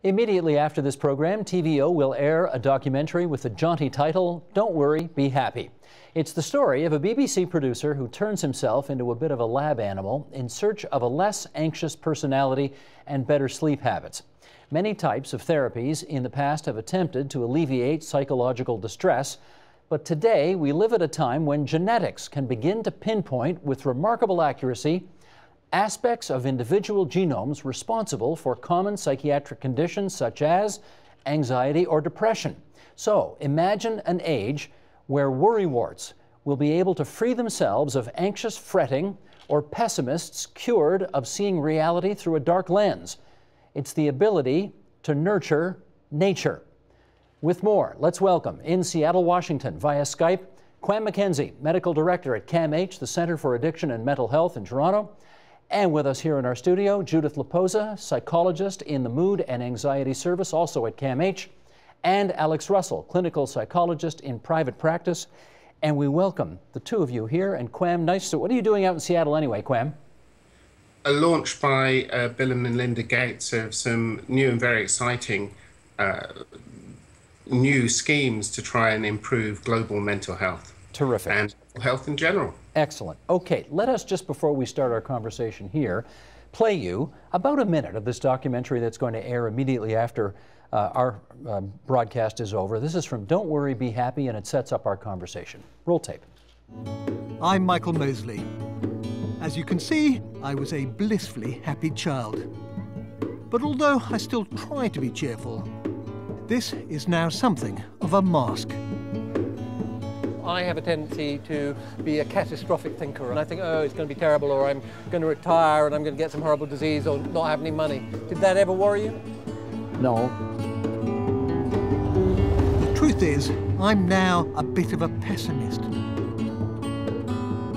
Immediately after this program, TVO will air a documentary with the jaunty title, Don't Worry, Be Happy. It's the story of a BBC producer who turns himself into a bit of a lab animal in search of a less anxious personality and better sleep habits. Many types of therapies in the past have attempted to alleviate psychological distress, but today we live at a time when genetics can begin to pinpoint with remarkable accuracy aspects of individual genomes responsible for common psychiatric conditions such as anxiety or depression. So imagine an age where worrywarts will be able to free themselves of anxious fretting or pessimists cured of seeing reality through a dark lens. It's the ability to nurture nature. With more, let's welcome in Seattle, Washington via Skype, Quam McKenzie, Medical Director at CAMH, the Center for Addiction and Mental Health in Toronto. And with us here in our studio, Judith Laposa, psychologist in the Mood and Anxiety Service, also at CAMH, and Alex Russell, clinical psychologist in private practice. And we welcome the two of you here. And Quam, nice to, what are you doing out in Seattle anyway, Quam? A launch by Bill and Melinda Gates of some new and very exciting new schemes to try and improve global mental health. Terrific. And health in general. Excellent. Okay, let us, just before we start our conversation here, play you about a minute of this documentary that's going to air immediately after our broadcast is over. This is from Don't Worry, Be Happy, and it sets up our conversation. Roll tape. I'm Michael Mosley. As you can see, I was a blissfully happy child. But although I still try to be cheerful, this is now something of a mask. I have a tendency to be a catastrophic thinker, and I think, oh, it's going to be terrible, or I'm going to retire and I'm going to get some horrible disease, or not have any money. Did that ever worry you? No. The truth is, I'm now a bit of a pessimist.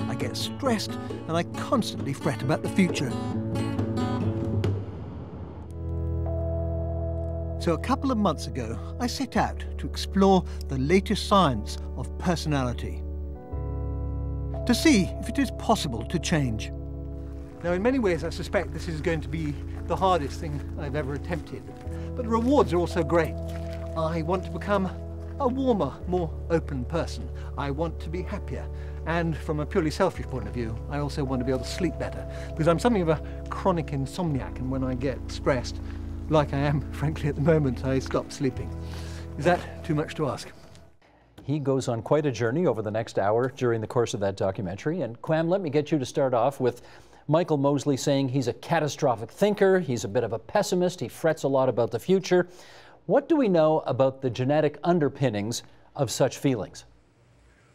I get stressed and I constantly fret about the future. So a couple of months ago, I set out to explore the latest science of personality, to see if it is possible to change. Now, in many ways, I suspect this is going to be the hardest thing I've ever attempted. But the rewards are also great. I want to become a warmer, more open person. I want to be happier. And from a purely selfish point of view, I also want to be able to sleep better, because I'm something of a chronic insomniac, and when I get stressed, like I am, frankly, at the moment, I stop sleeping. Is that too much to ask? He goes on quite a journey over the next hour during the course of that documentary. And Quam, let me get you to start off with Michael Mosley saying he's a catastrophic thinker, he's a bit of a pessimist, he frets a lot about the future. What do we know about the genetic underpinnings of such feelings?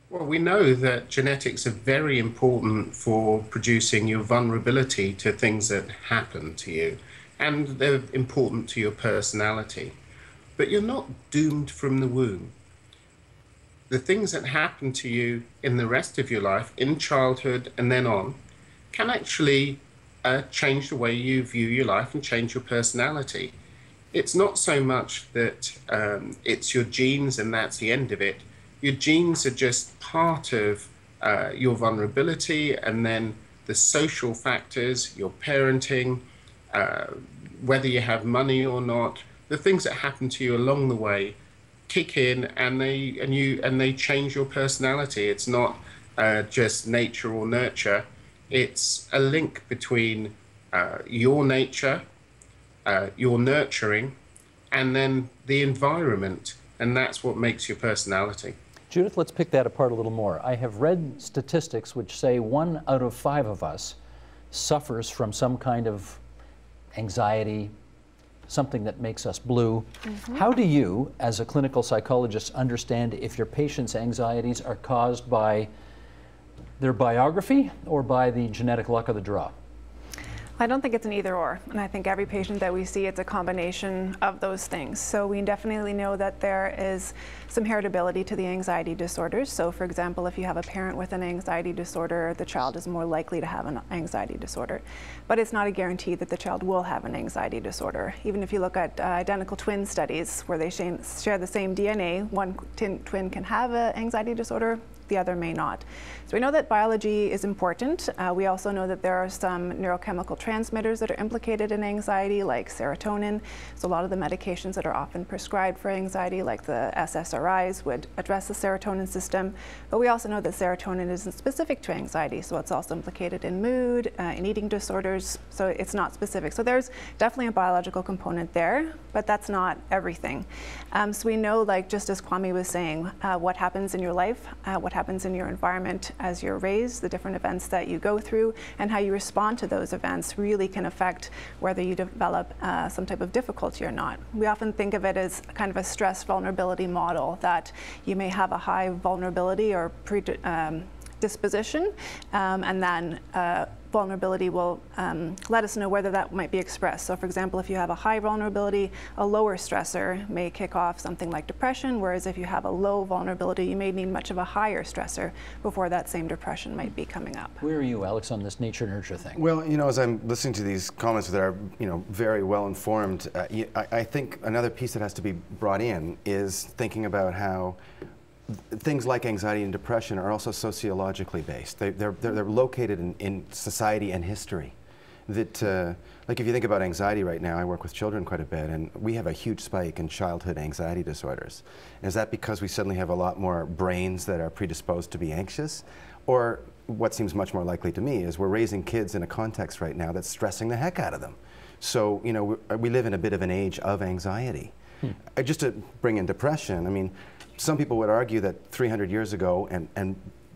Well, we know that genetics are very important for producing your vulnerability to things that happen to you, and they're important to your personality. But you're not doomed from the womb. The things that happen to you in the rest of your life, in childhood and then on, can actually change the way you view your life and change your personality. It's not so much that it's your genes and that's the end of it. Your genes are just part of your vulnerability, and then the social factors, your parenting, whether you have money or not, the things that happen to you along the way kick in, and they change your personality. It's not just nature or nurture. It's a link between your nature, your nurturing, and then the environment, and that's what makes your personality. Judith, let's pick that apart a little more. I have read statistics which say 1 out of 5 of us suffers from some kind of anxiety, something that makes us blue. How do you, as a clinical psychologist, understand if your patient's anxieties are caused by their biography or by the genetic luck of the draw? I don't think it's an either or, and I think every patient that we see, it's a combination of those things. So we definitely know that there is some heritability to the anxiety disorders. So for example, if you have a parent with an anxiety disorder, the child is more likely to have an anxiety disorder. But it's not a guarantee that the child will have an anxiety disorder. Even if you look at identical twin studies where they share the same DNA, one twin can have an anxiety disorder, the other may not. So we know that biology is important. We also know that there are some neurochemical transmitters that are implicated in anxiety, like serotonin. So a lot of the medications that are often prescribed for anxiety, like the SSRIs, would address the serotonin system. But we also know that serotonin isn't specific to anxiety, so it's also implicated in mood, in eating disorders, so it's not specific. So there's definitely a biological component there, but that's not everything. So we know, like just as Kwame was saying, what happens in your life, what happens in your environment as you're raised, the different events that you go through, and how you respond to those events really can affect whether you develop some type of difficulty or not. We often think of it as kind of a stress vulnerability model, that you may have a high vulnerability or disposition, and then vulnerability will let us know whether that might be expressed. So for example, if you have a high vulnerability, a lower stressor may kick off something like depression, whereas if you have a low vulnerability, you may need much of a higher stressor before that same depression might be coming up. Where are you, Alex, on this nature-nurture thing? Well, you know, as I'm listening to these comments that are, you know, very well informed, I think another piece that has to be brought in is thinking about how things like anxiety and depression are also sociologically based. They're located in society and history. That, like if you think about anxiety right now, I work with children quite a bit, and we have a huge spike in childhood anxiety disorders. Is that because we suddenly have a lot more brains that are predisposed to be anxious? Or what seems much more likely to me is we're raising kids in a context right now that's stressing the heck out of them. So, you know, we live in a bit of an age of anxiety. Just to bring in depression, I mean, some people would argue that 300 years ago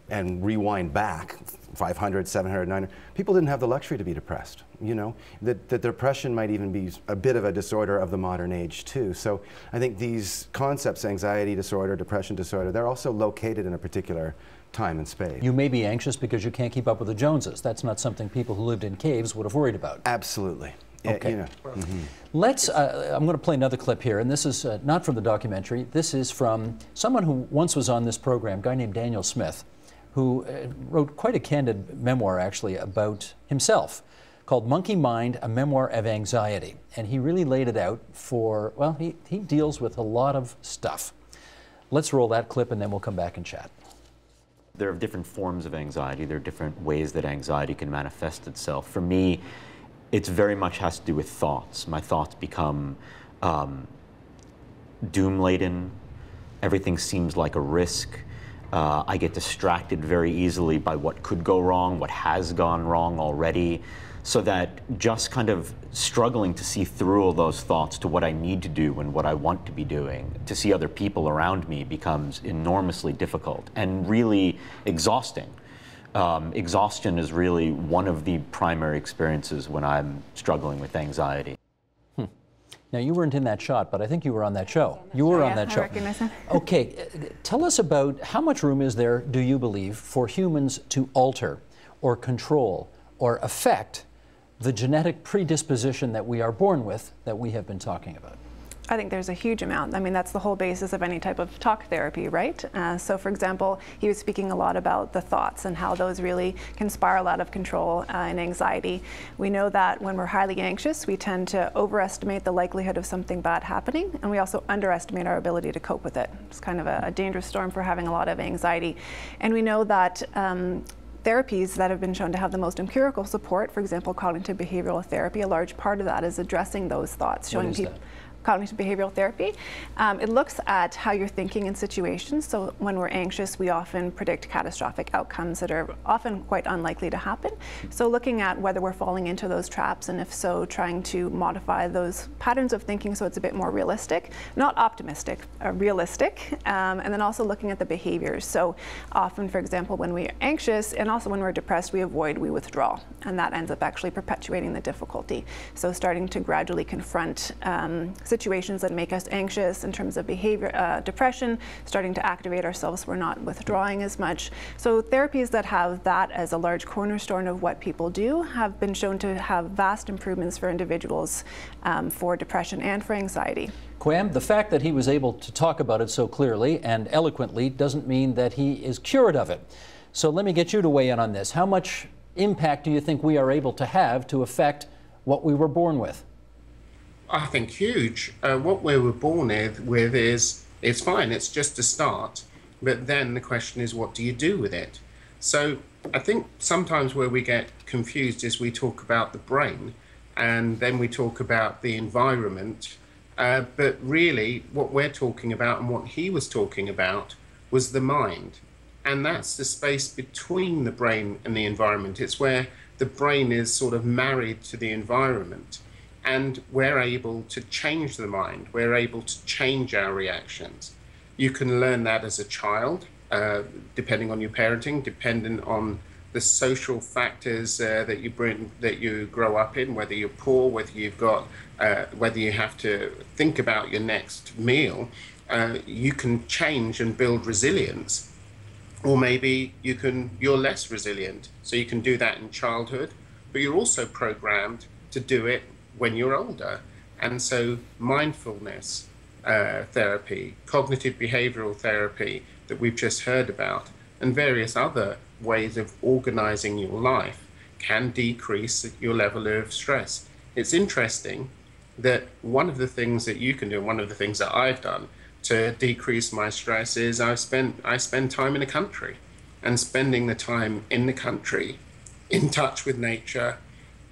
and rewind back 500, 700, 900, people didn't have the luxury to be depressed, you know? That depression might even be a bit of a disorder of the modern age too. So I think these concepts, anxiety disorder, depression disorder, they're also located in a particular time and space. You may be anxious because you can't keep up with the Joneses. That's not something people who lived in caves would have worried about. Absolutely. Okay. You know. Let's, I'm going to play another clip here, and this is not from the documentary. This is from someone who once was on this program, a guy named Daniel Smith, who wrote quite a candid memoir, actually, about himself, called Monkey Mind, A Memoir of Anxiety. And he really laid it out for, well, he deals with a lot of stuff. Let's roll that clip, and then we'll come back and chat. There are different forms of anxiety. There are different ways that anxiety can manifest itself. For me, it very much has to do with thoughts. My thoughts become doom-laden. Everything seems like a risk. I get distracted very easily by what could go wrong, what has gone wrong already, so that just kind of struggling to see through all those thoughts to what I need to do and what I want to be doing, to see other people around me, becomes enormously difficult and really exhausting. Exhaustion is really one of the primary experiences when I'm struggling with anxiety. Now, you weren't in that shot, but I think you were on that show. You were on that show. I recognize him. Okay, tell us about how much room is there, do you believe, for humans to alter or control or affect the genetic predisposition that we are born with that we have been talking about? I think there's a huge amount. I mean, that's the whole basis of any type of talk therapy, right? So for example, he was speaking a lot about the thoughts and how those really can spiral out of control in anxiety. We know that when we're highly anxious, we tend to overestimate the likelihood of something bad happening, and we also underestimate our ability to cope with it. It's kind of a dangerous storm for having a lot of anxiety. And we know that therapies that have been shown to have the most empirical support, for example, cognitive behavioral therapy, a large part of that is addressing those thoughts, showing people. Cognitive behavioral therapy. It looks at how you're thinking in situations. So when we're anxious, we often predict catastrophic outcomes that are often quite unlikely to happen. So looking at whether we're falling into those traps, and if so, trying to modify those patterns of thinking so it's a bit more realistic, not optimistic, realistic, and then also looking at the behaviors. So often, for example, when we're anxious and also when we're depressed, we avoid, we withdraw, and that ends up actually perpetuating the difficulty. So starting to gradually confront situations that make us anxious in terms of behavior, depression, starting to activate ourselves, we're not withdrawing as much. So therapies that have that as a large cornerstone of what people do have been shown to have vast improvements for individuals for depression and for anxiety. Kwame, the fact that he was able to talk about it so clearly and eloquently doesn't mean that he is cured of it. So let me get you to weigh in on this. How much impact do you think we are able to have to affect what we were born with? I think huge. What we were born with is, it's fine, it's just a start. but then the question is, what do you do with it? So I think sometimes where we get confused is we talk about the brain and then we talk about the environment, but really what we're talking about and what he was talking about was the mind. And that's the space between the brain and the environment. It's where the brain is sort of married to the environment. And we're able to change the mind. We're able to change our reactions. You can learn that as a child, depending on your parenting, depending on the social factors that you grow up in, whether you're poor, whether you've got, whether you have to think about your next meal. You can change and build resilience. Or maybe you're less resilient. So you can do that in childhood, but you're also programmed to do it when you're older. And so mindfulness therapy, cognitive behavioral therapy that we've just heard about, and various other ways of organizing your life can decrease your level of stress. It's interesting that one of the things that you can do, one of the things that I've done to decrease my stress is I spend time in the country, and spending the time in the country, in touch with nature,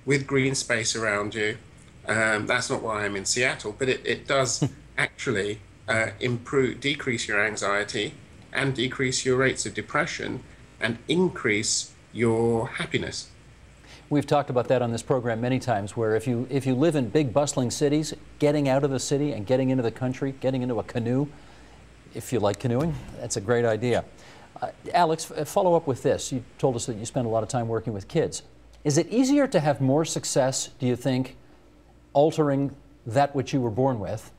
with green space around you. That's not why I'm in Seattle, but it does actually decrease your anxiety and decrease your rates of depression and increase your happiness. We've talked about that on this program many times, where if you live in big bustling cities, getting out of the city and getting into the country, getting into a canoe, if you like canoeing, that's a great idea. Alex, follow up with this. You told us that you spend a lot of time working with kids. Is it easier to have more success, do you think, altering that which you were born with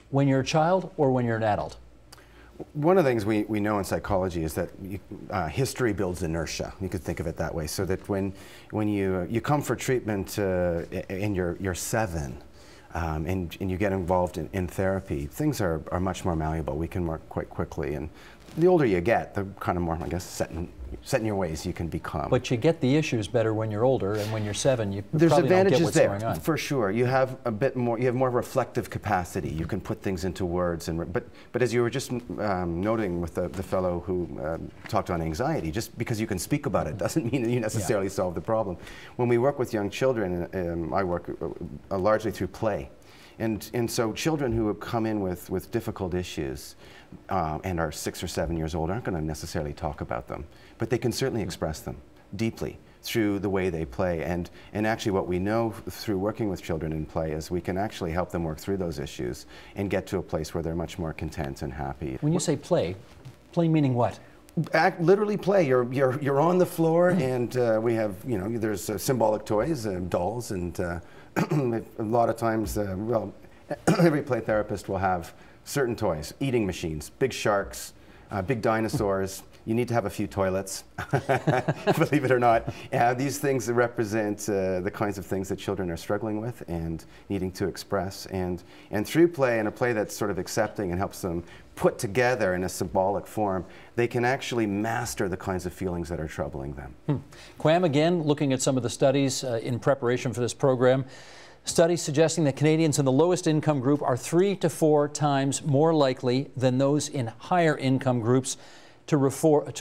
when you're a child or when you're an adult? One of the things we know in psychology is that history builds inertia. You could think of it that way. So that when you come for treatment and you're 7 and you get involved in therapy, things are much more malleable. We can work quite quickly. And the older you get, the kind of more, I guess, set in your ways you can become. But you get the issues better when you're older, and when you're 7, you There's probably don't get advantages what's there, going on. for sure. You have a bit more. You have more reflective capacity. You can put things into words. But as you were just noting with the fellow who talked on anxiety, just because you can speak about it doesn't mean that you necessarily solve the problem. When we work with young children, I work largely through play. And so children who have come in with difficult issues and are 6 or 7 years old aren't going to necessarily talk about them, but they can certainly express them deeply through the way they play. And actually what we know through working with children in play is we can actually help them work through those issues and get to a place where they're much more content and happy. When you say play meaning what? Literally play. You're on the floor, and we have, there's symbolic toys, dolls, and a lot of times, well, every play therapist will have certain toys, eating machines, big sharks, big dinosaurs. You need to have a few toilets, believe it or not. These things represent the kinds of things that children are struggling with and needing to express. And through play, and a play that's sort of accepting and helps them put together in a symbolic form, they can actually master the kinds of feelings that are troubling them. Quam, again, looking at some of the studies in preparation for this program, studies suggesting that Canadians in the lowest income group are 3 to 4 times more likely than those in higher income groups to report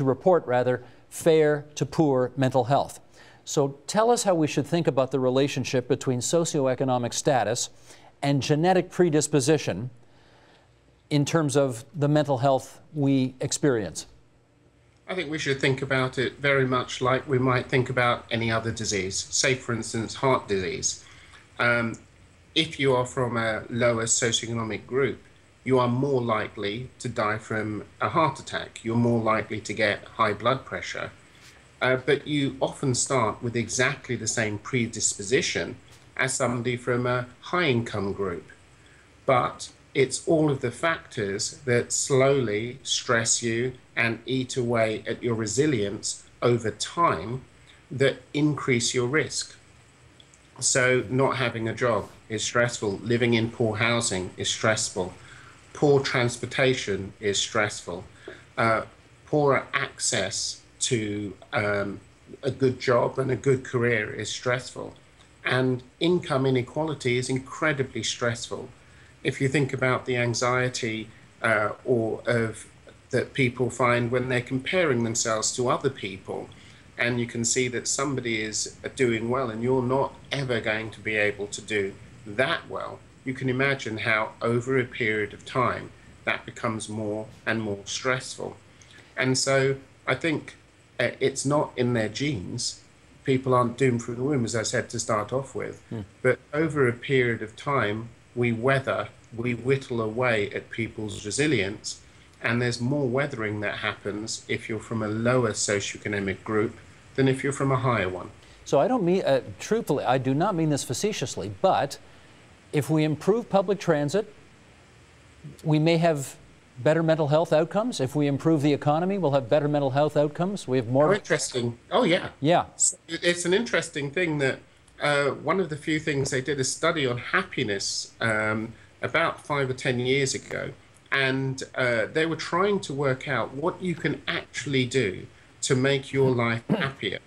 fair to poor mental health. So tell us how we should think about the relationship between socioeconomic status and genetic predisposition in terms of the mental health we experience. I think we should think about it very much like we might think about any other disease. Say, for instance, heart disease. If you are from a lower socioeconomic group, you are more likely to die from a heart attack. You're more likely to get high blood pressure. But you often start with exactly the same predisposition as somebody from a high-income group. But it's all of the factors that slowly stress you and eat away at your resilience over time that increase your risk. So not having a job is stressful. Living in poor housing is stressful. Poor transportation is stressful. Poorer access to a good job and a good career is stressful. And income inequality is incredibly stressful. If you think about the anxiety or of that people find when they're comparing themselves to other people, and you can see that somebody is doing well and you're not ever going to be able to do that well, you can imagine how over a period of time that becomes more and more stressful. And so I think it's not in their genes. People aren't doomed from the womb, as I said, to start off with. But over a period of time, we whittle away at people's resilience, and there's more weathering that happens if you're from a lower socioeconomic group than if you're from a higher one. So I don't mean, truthfully, I do not mean this facetiously, but if we improve public transit, we may have better mental health outcomes. If we improve the economy, we'll have better mental health outcomes. We have more. Oh, interesting. Oh, yeah. Yeah. It's an interesting thing that one of the few things they did a study on happiness about 5 or 10 years ago, and they were trying to work out what you can actually do to make your life happier.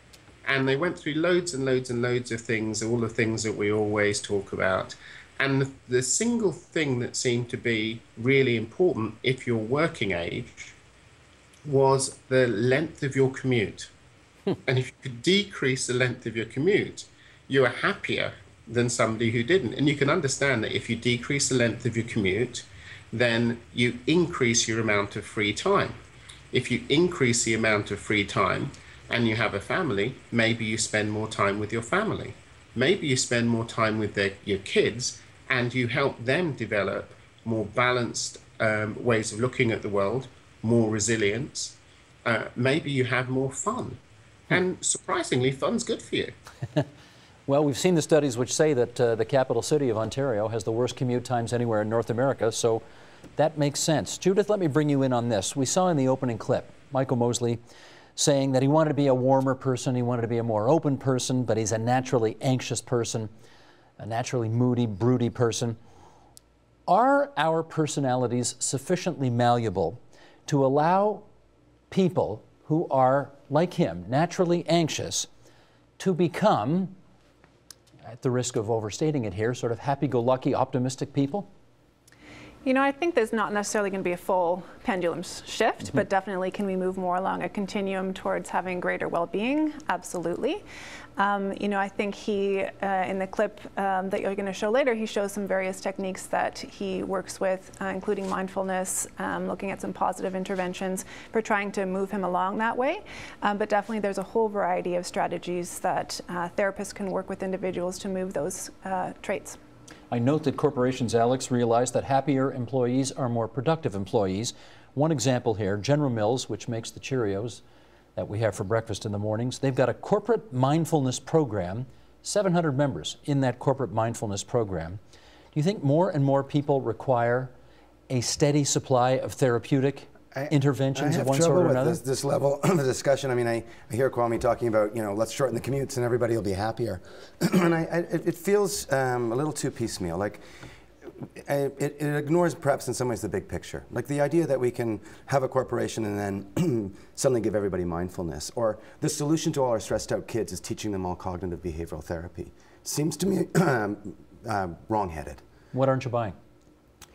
And they went through loads and loads and loads of things, all the things that we always talk about. And the single thing that seemed to be really important if you're working age was the length of your commute. And if you could decrease the length of your commute, you are happier than somebody who didn't. And you can understand that if you decrease the length of your commute, then you increase your amount of free time. If you increase the amount of free time and you have a family, maybe you spend more time with your family. Maybe you spend more time with your kids, and you help them develop more balanced ways of looking at the world, more resilience. Maybe you have more fun. And surprisingly, fun's good for you. Well, we've seen the studies which say that the capital city of Ontario has the worst commute times anywhere in North America, so that makes sense. Judith, let me bring you in on this. We saw in the opening clip Michael Mosley saying that he wanted to be a warmer person, he wanted to be a more open person, but he's a naturally anxious person, a naturally moody, broody person. Are our personalities sufficiently malleable to allow people who are, like him, naturally anxious to become, at the risk of overstating it here, sort of happy-go-lucky, optimistic people? You know, I think there's not necessarily going to be a full pendulum shift, but definitely can we move more along a continuum towards having greater well-being? Absolutely. You know, I think he, in the clip that you're going to show later, he shows some various techniques that he works with, including mindfulness, looking at some positive interventions for trying to move him along that way. But definitely there's a whole variety of strategies that therapists can work with individuals to move those traits. I note that corporations, Alex, realize that happier employees are more productive employees. One example here, General Mills, which makes the Cheerios that we have for breakfast in the mornings, they've got a corporate mindfulness program, 700 members in that corporate mindfulness program. Do you think more and more people require a steady supply of therapeutic interventions of one sort or another? I have trouble with this level of the discussion. I mean, I hear Kwame talking about, you know, let's shorten the commutes and everybody will be happier. And it feels a little too piecemeal. Like, it ignores perhaps in some ways the big picture. Like the idea that we can have a corporation and then suddenly give everybody mindfulness. Or the solution to all our stressed out kids is teaching them all cognitive behavioral therapy. Seems to me wrong-headed. What aren't you buying?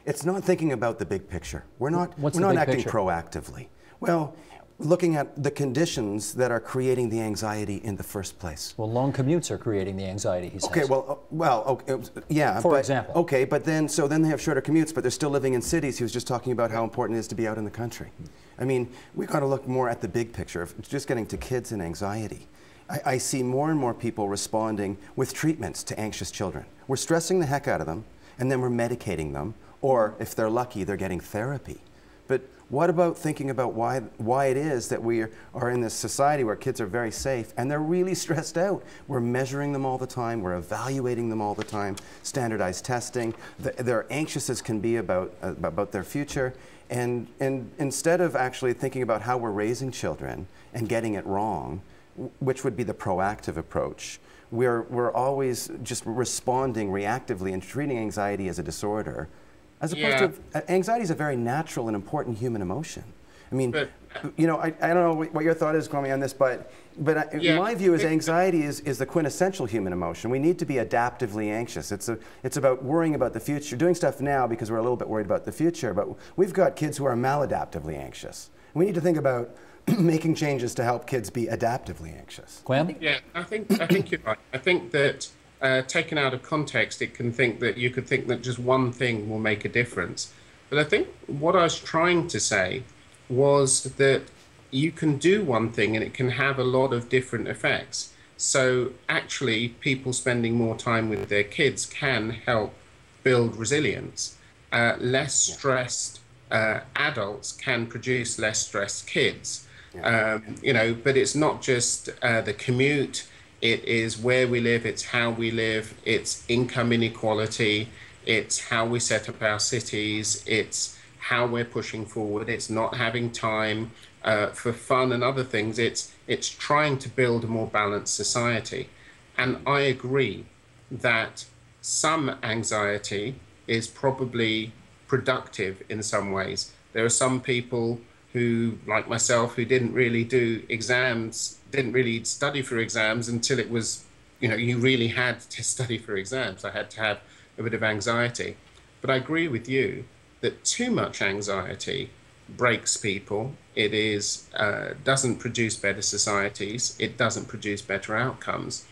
It's not thinking about the big picture. We're not acting picture? Proactively. Well, looking at the conditions that are creating the anxiety in the first place. Well, long commutes are creating the anxiety, he says. Okay, okay, yeah. For example. Okay, but then they have shorter commutes, but they're still living in cities. He was just talking about how important it is to be out in the country. I mean, we've got to look more at the big picture. If just getting to kids and anxiety. I see more and more people responding with treatments to anxious children. We're stressing the heck out of them, and then we're medicating them. Or if they're lucky, they're getting therapy. But what about thinking about why it is that we are in this society where kids are very safe and they're really stressed out? We're measuring them all the time. We're evaluating them all the time. Standardized testing. They're anxious as can be about their future. And instead of actually thinking about how we're raising children and getting it wrong, which would be the proactive approach, we're always just responding reactively and treating anxiety as a disorder. As opposed to, anxiety is a very natural and important human emotion. I mean, you know, I don't know what your thought is, Kwame, on this, but my view is anxiety is the quintessential human emotion. We need to be adaptively anxious. It's about worrying about the future, doing stuff now because we're a little bit worried about the future, but we've got kids who are maladaptively anxious. We need to think about making changes to help kids be adaptively anxious. Kwame? Yeah, I think you're right. I think that taken out of context, you could think that just one thing will make a difference. But I think what I was trying to say was that you can do one thing and it can have a lot of different effects. So actually, people spending more time with their kids can help build resilience. Less stressed adults can produce less stressed kids. You know, but it's not just the commute, it is where we live, it's how we live, it's income inequality, it's how we set up our cities, it's how we're pushing forward, it's not having time for fun and other things, it's trying to build a more balanced society. And I agree that some anxiety is probably productive in some ways. There are some people who, like myself, who didn't really do exams, didn't really study for exams until it was, you know, you really had to study for exams. I had to have a bit of anxiety. But I agree with you that too much anxiety breaks people. It doesn't produce better societies. It doesn't produce better outcomes.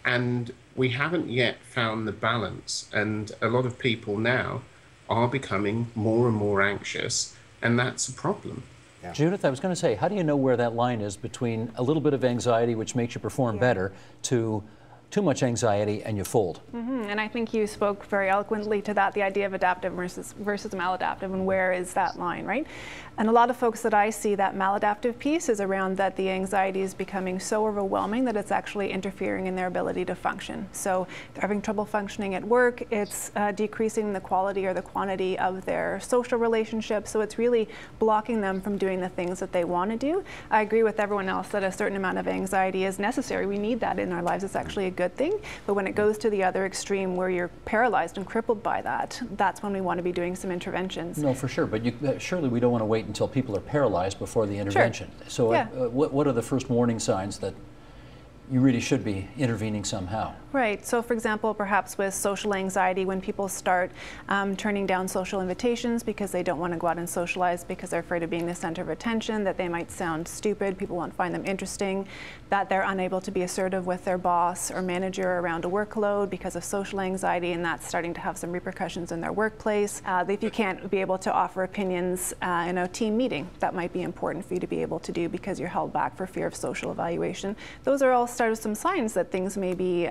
And we haven't yet found the balance. And a lot of people now are becoming more and more anxious, and that's a problem. Yeah. Judith, I was going to say, how do you know where that line is between a little bit of anxiety, which makes you perform better, to too much anxiety and you fold? And I think you spoke very eloquently to that, the idea of adaptive versus maladaptive, and where is that line, right? And a lot of folks that I see, that maladaptive piece is around that the anxiety is becoming so overwhelming that it's actually interfering in their ability to function. So they're having trouble functioning at work, it's decreasing the quality or the quantity of their social relationships, so it's really blocking them from doing the things that they want to do. I agree with everyone else that a certain amount of anxiety is necessary. We need that in our lives. It's actually a good thing. But when it goes to the other extreme where you're paralyzed and crippled by that, that's when we want to be doing some interventions. No, for sure. But surely we don't want to wait until people are paralyzed before the intervention. Sure. So what are the first warning signs that you really should be intervening somehow? Right. So for example, perhaps with social anxiety, when people start turning down social invitations because they don't want to go out and socialize because they're afraid of being the center of attention, that they might sound stupid, people won't find them interesting, that they're unable to be assertive with their boss or manager around a workload because of social anxiety, and that's starting to have some repercussions in their workplace. If you can't be able to offer opinions in a team meeting, that might be important for you to be able to do because you're held back for fear of social evaluation. Those are all some signs that things may be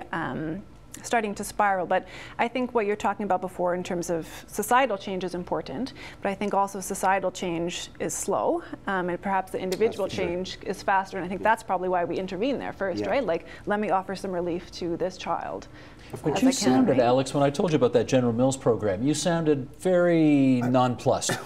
starting to spiral. But I think what you're talking about before in terms of societal change is important, but I think also societal change is slow, and perhaps the individual change is faster, and I think that's probably why we intervene there first, right? Like, let me offer some relief to this child. But you sounded, Alex, when I told you about that General Mills program, you sounded very nonplussed.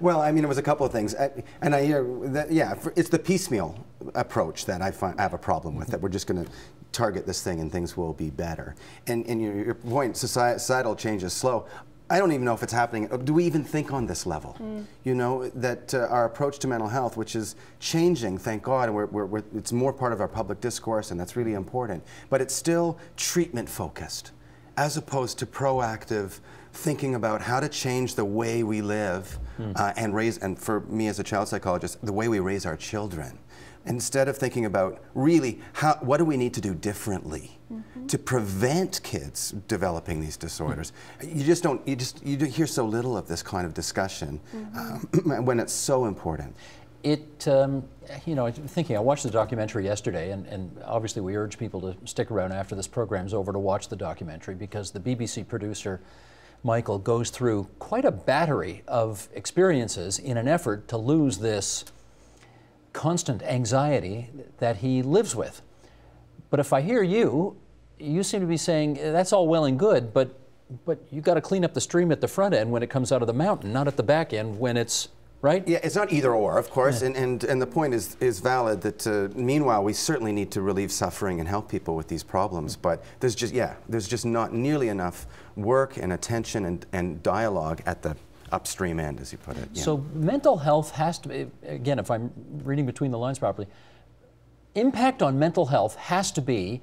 Well, I mean, it was a couple of things. And I hear that, it's the piecemeal approach that I have a problem with, that we're just going to target this thing and things will be better. And your point, societal change is slow. I don't even know if it's happening. Do we even think on this level? You know, that our approach to mental health, which is changing, thank God, and it's more part of our public discourse, and that's really important, but it's still treatment focused, as opposed to proactive thinking about how to change the way we live and for me as a child psychologist, the way we raise our children. Instead of thinking about really what do we need to do differently to prevent kids developing these disorders. You hear so little of this kind of discussion when it's so important. You know, I watched the documentary yesterday, and obviously we urge people to stick around after this program's over to watch the documentary, because the BBC producer Michael goes through quite a battery of experiences in an effort to lose this constant anxiety that he lives with. But if I hear you seem to be saying that's all well and good, but you got to clean up the stream at the front end when it comes out of the mountain, not at the back end when it's right. Yeah, it's not either or, of course, and the point is valid that meanwhile we certainly need to relieve suffering and help people with these problems, but there's just not nearly enough work and attention and dialogue at upstream end, as you put it. Yeah. So mental health has to be, again, if I'm reading between the lines properly, impact on mental health has to be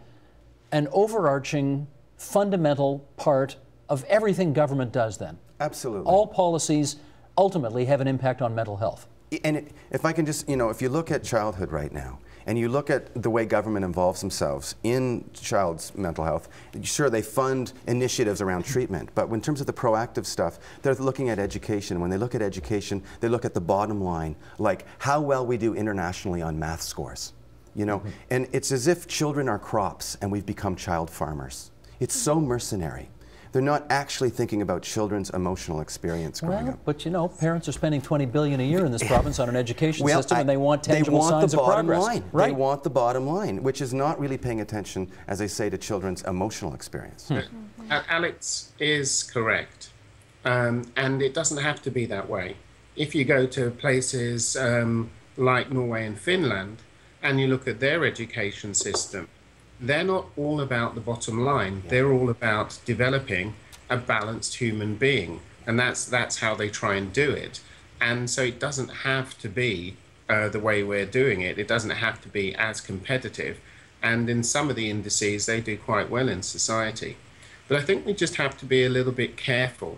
an overarching, fundamental part of everything government does then. Absolutely. All policies ultimately have an impact on mental health. And if I can just, if you look at childhood right now, and you look at the way government involves themselves in child's mental health, sure, they fund initiatives around treatment, but in terms of the proactive stuff, they're looking at education. When they look at education, they look at the bottom line, like how well we do internationally on math scores. And it's as if children are crops and we've become child farmers. It's so mercenary. They're not actually thinking about children's emotional experience growing up. But parents are spending $20 billion a year in this province on an education system, and they want tangible signs of progress. Line. Right? They want the bottom line, which is not really paying attention, as they say, to children's emotional experience. Alex is correct, and it doesn't have to be that way. If you go to places like Norway and Finland, and you look at their education system, they're not all about the bottom line. Yeah. They're all about developing a balanced human being, and that's how they try and do it. And so it doesn't have to be the way we're doing it. It doesn't have to be as competitive. And in some of the indices, they do quite well in society. But I think we just have to be a little bit careful.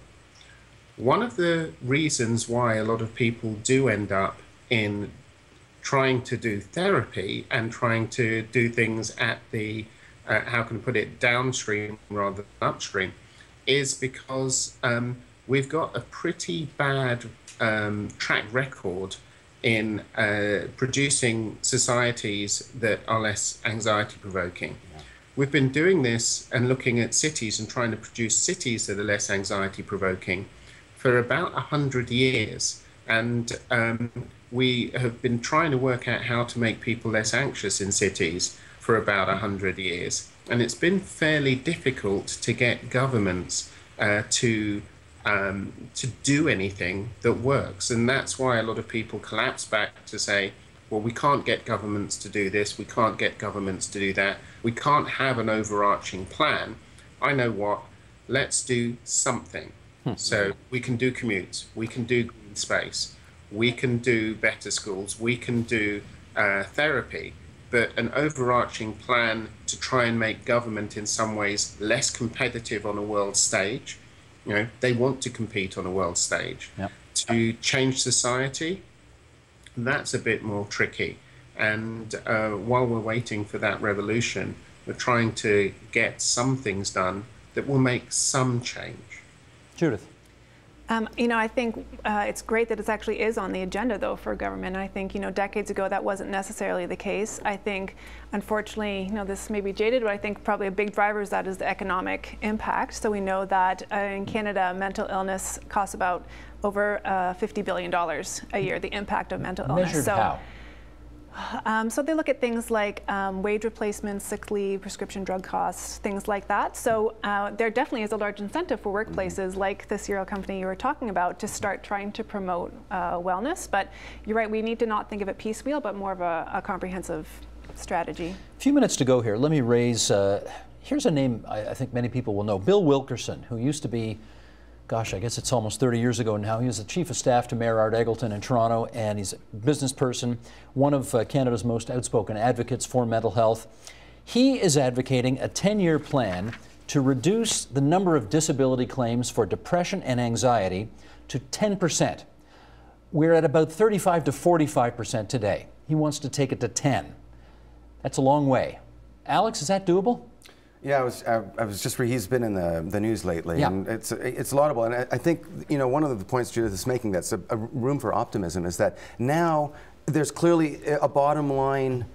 One of the reasons why a lot of people do end up in trying to do therapy and trying to do things at the, how can I put it, downstream rather than upstream, is because we've got a pretty bad track record in producing societies that are less anxiety-provoking. Yeah. We've been doing this and looking at cities and trying to produce cities that are less anxiety-provoking for about 100 years. And we have been trying to work out how to make people less anxious in cities for about 100 years. And it's been fairly difficult to get governments to do anything that works. And that's why a lot of people collapse back to say, well, we can't get governments to do this, we can't get governments to do that, we can't have an overarching plan. I know what, let's do something. So we can do commutes, we can do green space, we can do better schools, we can do therapy, but an overarching plan to try and make government in some ways less competitive on a world stage. You know, they want to compete on a world stage. Yep. To change society, that's a bit more tricky. And while we're waiting for that revolution, we're trying to get some things done that will make some change. Judith. You know, I think it's great that it actually is on the agenda, though, for government. I think, you know, decades ago that wasn't necessarily the case. I think, unfortunately, you know, this may be jaded, but I think probably a big driver is that is the economic impact. So we know that in Canada, mental illness costs about over $50 billion a year, the impact of mental illness. Measured how? So they look at things like wage replacements, sick leave, prescription drug costs, things like that. So there definitely is a large incentive for workplaces like the cereal company you were talking about to start trying to promote wellness. But you're right, we need to not think of it piecemeal, but more of a comprehensive strategy. A few minutes to go here. Let me raise, here's a name I think many people will know. Bill Wilkerson, who used to be, gosh, I guess it's almost 30 years ago now. He was the chief of staff to Mayor Art Eggleton in Toronto, and he's a business person, one of Canada's most outspoken advocates for mental health. He is advocating a 10-year plan to reduce the number of disability claims for depression and anxiety to 10%. We're at about 35 to 45% today. He wants to take it to 10. That's a long way. Alex, is that doable? Yeah, I was just he's been in the news lately, yeah. And it's laudable. And I think, you know, one of the points Judith is making that's a room for optimism is that now there's clearly a bottom line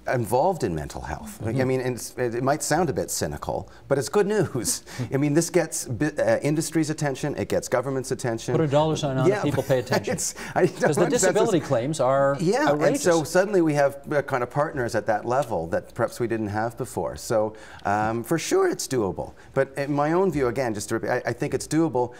involved in mental health. Mm-hmm. I mean, it might sound a bit cynical, but it's good news. I mean, this gets industry's attention, it gets government's attention. Put a dollar sign on it, people pay attention. Because the disability claims are outrageous. And so suddenly we have kind of partners at that level that perhaps we didn't have before. So for sure it's doable. But in my own view, again, just to repeat, I think it's doable,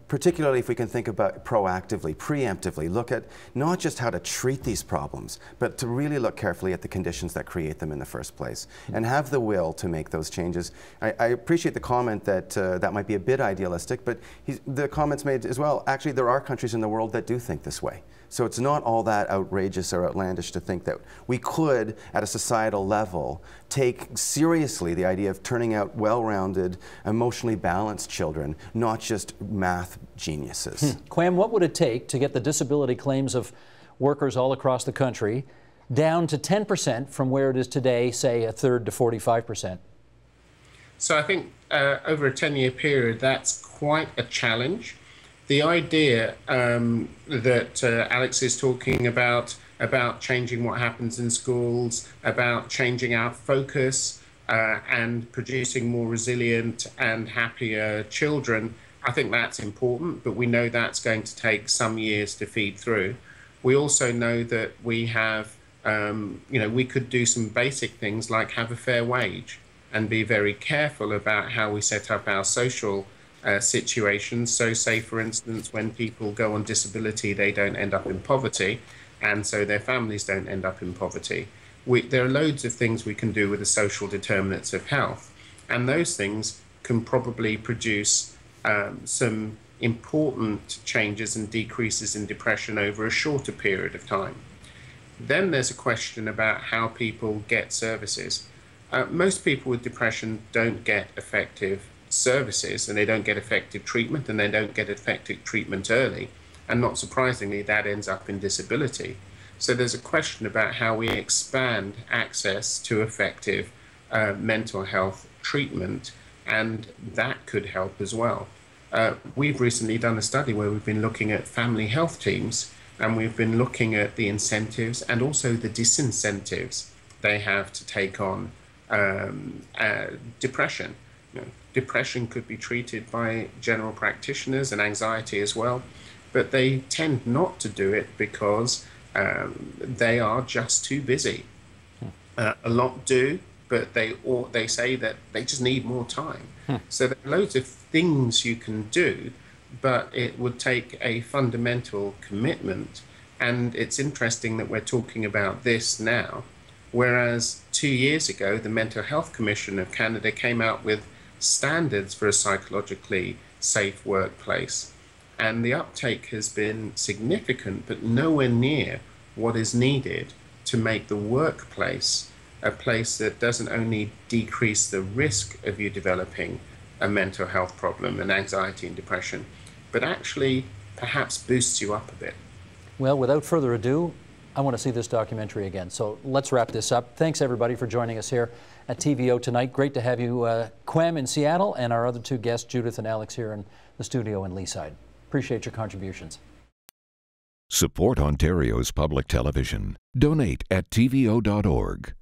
particularly if we can think about proactively, preemptively, look at not just how to treat these problems, but to really look, carefully at the conditions that create them in the first place, and have the will to make those changes. I appreciate the comment that that might be a bit idealistic, but the comments made as well, actually there are countries in the world that do think this way. So it's not all that outrageous or outlandish to think that we could, at a societal level, take seriously the idea of turning out well-rounded, emotionally balanced children, not just math geniuses. Quam, what would it take to get the disability claims of workers all across the country down to 10% from where it is today, say a third to 45%? So I think over a 10-year period, that's quite a challenge. The idea that Alex is talking about changing what happens in schools, about changing our focus and producing more resilient and happier children, I think that's important, but we know that's going to take some years to feed through. We also know that we have, we could do some basic things like have a fair wage and be very careful about how we set up our social situations. So say, for instance, when people go on disability, they don't end up in poverty, and so their families don't end up in poverty. There are loads of things we can do with the social determinants of health, and those things can probably produce some important changes and decreases in depression over a shorter period of time. Then there's a question about how people get services. Most people with depression don't get effective services, and they don't get effective treatment, and they don't get effective treatment early, and not surprisingly that ends up in disability. So there's a question about how we expand access to effective mental health treatment, and that could help as well. We've recently done a study where we've been looking at family health teams, and we've been looking at the incentives and also the disincentives they have to take on depression. Depression could be treated by general practitioners, and anxiety as well, but they tend not to do it because they are just too busy. A lot do, but they say that they just need more time. So there are loads of things you can do, but it would take a fundamental commitment. And it's interesting that we're talking about this now, whereas 2 years ago, the Mental Health Commission of Canada came out with standards for a psychologically safe workplace. And the uptake has been significant, but nowhere near what is needed to make the workplace a place that doesn't only decrease the risk of you developing a mental health problem and anxiety and depression, but actually perhaps boosts you up a bit. Well, without further ado, I want to see this documentary again. So let's wrap this up. Thanks everybody for joining us here at TVO tonight. Great to have you, Quam in Seattle, and our other two guests, Judith and Alex, here in the studio in Leaside. Appreciate your contributions. Support Ontario's public television. Donate at tvo.org.